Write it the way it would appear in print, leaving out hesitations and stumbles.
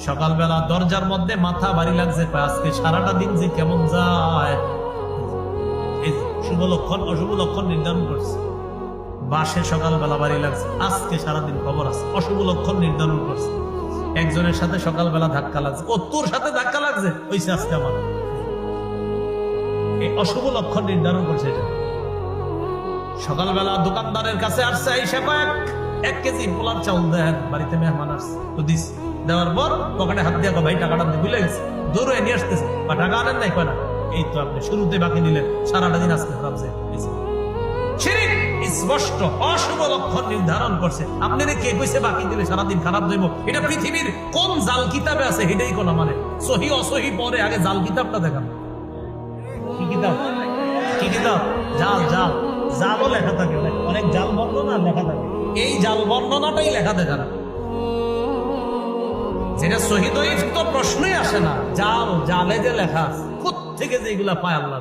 সকালবেলা দরজার মধ্যে মাথা ভারী লাগছে, আজকে সারাটা দিন যে কেমন যায়, এই শুভ লক্ষণ অশুভ লক্ষণ নির্ধারণ করছে। বাসে সকালবেলা ভারী লাগছে, আজকে সারাদিন খবর আছে, অশুভ লক্ষণ নির্ধারণ করছে। একজনের সাথে সকালবেলা ধাক্কা লাগছে, ও তোর সাথে ধাক্কা লাগছে, ওইসে আজকে আমার, এই অশুভ লক্ষণ নির্ধারণ করছে। এটা সকালবেলা দোকানদারের কাছে আসছে, আইসা এক কেজি পোলার চাউল দেন, বাড়িতে মেহমান আসছে, তো দিস, দেওয়ার পর পকেটে হাত দিয়ে ভাই টাকাটা ভুলে গেছে, দৌড়ে নিয়ে আসতেছে, বা টাকা আনেন নাই, কয় না, এই তো আপনি শুরুতে বাকি দিলেন, সারাটা দিন আজকে খারাপ যায়। শিরক স্পষ্ট অশুভ লক্ষণ নির্ধারণ করছে। আপনি কে কইছে বাকি দিলে সারাদিন খারাপ যাইব? এটা পৃথিবীর কোন জাল কিতাবে আছে এটাই কোন, মানে সহি অসহি পরে আগে জাল কিতাবটা দেখান। কি কিতাব? কি কিতাব? জাল। জাল জালও লেখা থাকে, অনেক জাল বর্ণনা লেখা থাকে, এই জাল বর্ণনাটাই লেখা থাকে না, যেটা সহি দঈফ তো প্রশ্নই আসে না। জাল, জালে যে লেখা আছে, কোত্থেকে যেগুলা পায় আল্লাহ।